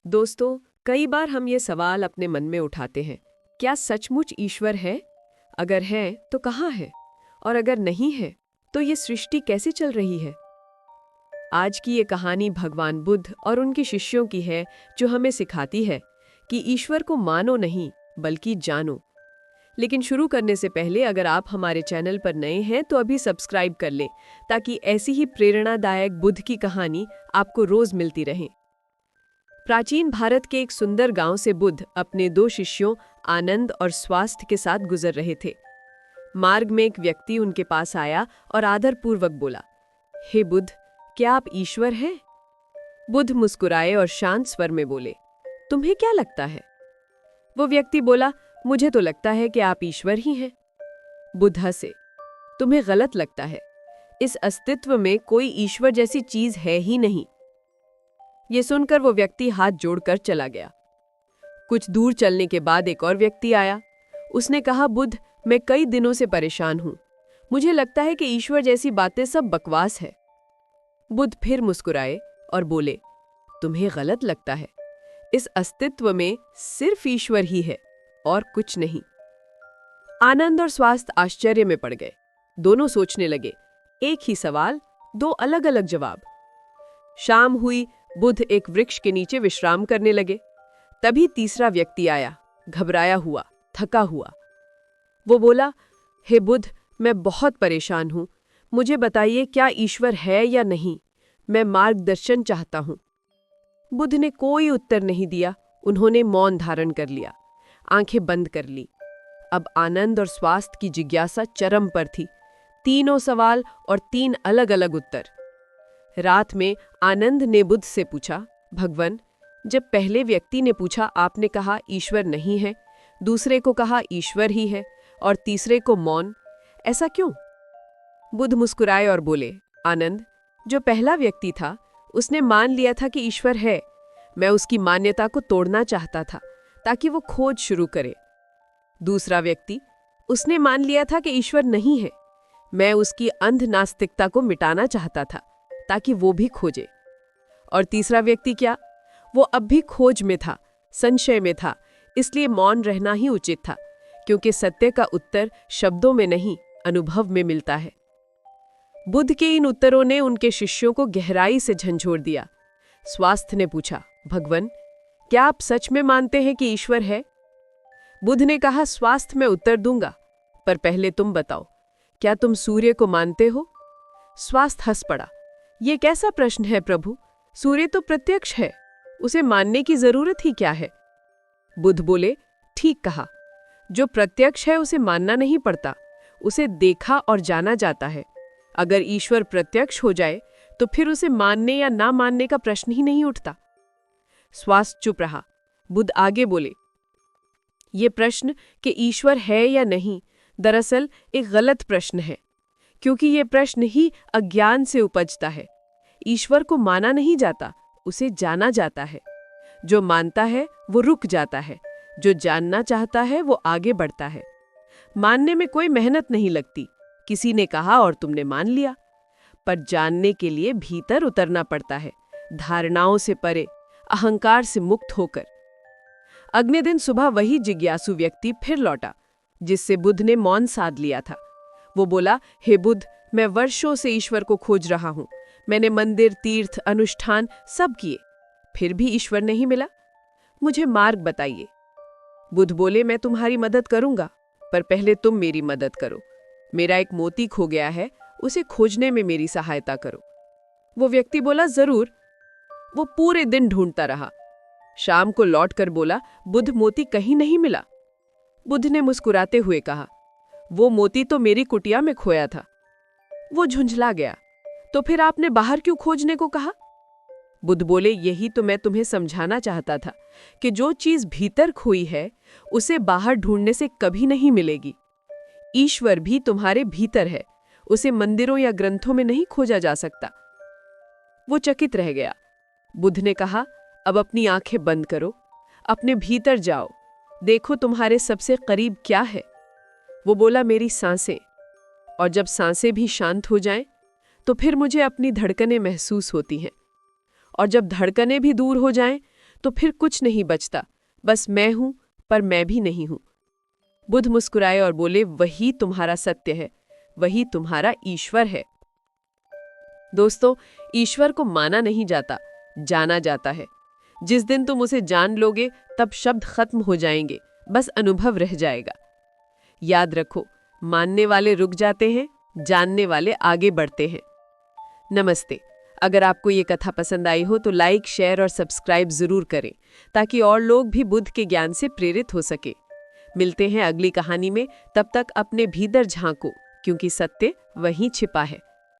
दोस्तों, कई बार हम ये सवाल अपने मन में उठाते हैं, क्या सचमुच ईश्वर है? अगर है तो कहाँ है? और अगर नहीं है तो ये सृष्टि कैसे चल रही है? आज की ये कहानी भगवान बुद्ध और उनके शिष्यों की है, जो हमें सिखाती है कि ईश्वर को मानो नहीं बल्कि जानो। लेकिन शुरू करने से पहले अगर आप हमारे चैनल पर नए हैं तो अभी सब्सक्राइब कर लें, ताकि ऐसी ही प्रेरणादायक बुद्ध की कहानी आपको रोज मिलती रहे। प्राचीन भारत के एक सुंदर गांव से बुद्ध अपने दो शिष्यों आनंद और स्वास्थ्य के साथ गुजर रहे थे। मार्ग में एक व्यक्ति उनके पास आया और आदरपूर्वक बोला, हे बुद्ध, क्या आप ईश्वर हैं? बुद्ध मुस्कुराए और शांत स्वर में बोले, तुम्हें क्या लगता है? वो व्यक्ति बोला, मुझे तो लगता है कि आप ईश्वर ही हैं। बुद्ध हंसे, तुम्हें गलत लगता है। इस अस्तित्व में कोई ईश्वर जैसी चीज है ही नहीं। ये सुनकर वो व्यक्ति हाथ जोड़कर चला गया। कुछ दूर चलने के बाद एक और व्यक्ति आया। उसने कहा, बुद्ध, मैं कई दिनों से परेशान हूं। मुझे लगता है कि ईश्वर जैसी बातें सब बकवास है। बुद्ध फिर मुस्कुराए और बोले, तुम्हें गलत लगता है। इस अस्तित्व में सिर्फ ईश्वर ही है और कुछ नहीं। आनंद और स्वास्थ्य आश्चर्य में पड़ गए। दोनों सोचने लगे, एक ही सवाल, दो अलग अलग जवाब। शाम हुई, बुद्ध एक वृक्ष के नीचे विश्राम करने लगे। तभी तीसरा व्यक्ति आया, घबराया हुआ, थका हुआ। वो बोला, हे बुद्ध, मैं बहुत परेशान हूं। मुझे बताइए, क्या ईश्वर है या नहीं? मैं मार्गदर्शन चाहता हूं। बुद्ध ने कोई उत्तर नहीं दिया। उन्होंने मौन धारण कर लिया, आंखें बंद कर ली। अब आनंद और स्वास्थ्य की जिज्ञासा चरम पर थी। तीनों सवाल और तीन अलग अलग उत्तर। रात में आनंद ने बुद्ध से पूछा, भगवान, जब पहले व्यक्ति ने पूछा आपने कहा ईश्वर नहीं है, दूसरे को कहा ईश्वर ही है और तीसरे को मौन, ऐसा क्यों? बुद्ध मुस्कुराए और बोले, आनंद, जो पहला व्यक्ति था उसने मान लिया था कि ईश्वर है। मैं उसकी मान्यता को तोड़ना चाहता था ताकि वो खोज शुरू करे। दूसरा व्यक्ति, उसने मान लिया था कि ईश्वर नहीं है। मैं उसकी अंध नास्तिकता को मिटाना चाहता था ताकि वो भी खोजे। और तीसरा व्यक्ति क्या? वो अब भी खोज में था, संशय में था, इसलिए मौन रहना ही उचित था, क्योंकि सत्य का उत्तर शब्दों में नहीं, अनुभव में मिलता है। बुद्ध के इन उत्तरों ने उनके शिष्यों को गहराई से झंझोर दिया। स्वास्थ्य ने पूछा, भगवान, क्या आप सच में मानते हैं कि ईश्वर है? बुद्ध ने कहा, स्वास्थ्य मैं उत्तर दूंगा, पर पहले तुम बताओ, क्या तुम सूर्य को मानते हो? स्वास्थ्य हंस पड़ा, ये कैसा प्रश्न है प्रभु? सूर्य तो प्रत्यक्ष है, उसे मानने की जरूरत ही क्या है? बुद्ध बोले, ठीक कहा, जो प्रत्यक्ष है उसे मानना नहीं पड़ता, उसे देखा और जाना जाता है। अगर ईश्वर प्रत्यक्ष हो जाए तो फिर उसे मानने या ना मानने का प्रश्न ही नहीं उठता। स्वास्थ्य चुप रहा। बुद्ध आगे बोले, ये प्रश्न कि ईश्वर है या नहीं दरअसल एक गलत प्रश्न है, क्योंकि ये प्रश्न ही अज्ञान से उपजता है। ईश्वर को माना नहीं जाता, उसे जाना जाता है। जो मानता है वो रुक जाता है, जो जानना चाहता है वो आगे बढ़ता है। मानने में कोई मेहनत नहीं लगती, किसी ने कहा और तुमने मान लिया। पर जानने के लिए भीतर उतरना पड़ता है, धारणाओं से परे, अहंकार से मुक्त होकर। अगले दिन सुबह वही जिज्ञासु व्यक्ति फिर लौटा, जिससे बुद्ध ने मौन साध लिया था। वो बोला, हे बुद्ध, मैं वर्षों से ईश्वर को खोज रहा हूं। मैंने मंदिर, तीर्थ, अनुष्ठान सब किए, फिर भी ईश्वर नहीं मिला। मुझे मार्ग बताइए। बुद्ध बोले, मैं तुम्हारी मदद करूंगा, पर पहले तुम मेरी मदद करो। मेरा एक मोती खो गया है, उसे खोजने में मेरी सहायता करो। वो व्यक्ति बोला, जरूर। वो पूरे दिन ढूंढता रहा। शाम को लौटकर बोला, बुद्ध, मोती कहीं नहीं मिला। बुद्ध ने मुस्कुराते हुए कहा, वो मोती तो मेरी कुटिया में खोया था। वो झुंझला गया, तो फिर आपने बाहर क्यों खोजने को कहा? बुद्ध बोले, यही तो मैं तुम्हें समझाना चाहता था कि जो चीज भीतर खोई है उसे बाहर ढूंढने से कभी नहीं मिलेगी। ईश्वर भी तुम्हारे भीतर है, उसे मंदिरों या ग्रंथों में नहीं खोजा जा सकता। वो चकित रह गया। बुद्ध ने कहा, अब अपनी आंखें बंद करो, अपने भीतर जाओ, देखो तुम्हारे सबसे करीब क्या है। वो बोला, मेरी सांसें। और जब सांसें भी शांत हो जाएं, तो फिर मुझे अपनी धड़कनें महसूस होती हैं। और जब धड़कनें भी दूर हो जाएं, तो फिर कुछ नहीं बचता, बस मैं हूं, पर मैं भी नहीं हूं। बुद्ध मुस्कुराए और बोले, वही तुम्हारा सत्य है, वही तुम्हारा ईश्वर है। दोस्तों, ईश्वर को माना नहीं जाता, जाना जाता है। जिस दिन तुम उसे जान लोगे, तब शब्द खत्म हो जाएंगे, बस अनुभव रह जाएगा। याद रखो, मानने वाले रुक जाते हैं, जानने वाले आगे बढ़ते हैं। नमस्ते। अगर आपको ये कथा पसंद आई हो तो लाइक, शेयर और सब्सक्राइब जरूर करें, ताकि और लोग भी बुद्ध के ज्ञान से प्रेरित हो सके। मिलते हैं अगली कहानी में, तब तक अपने भीतर झांको, क्योंकि सत्य वहीं छिपा है।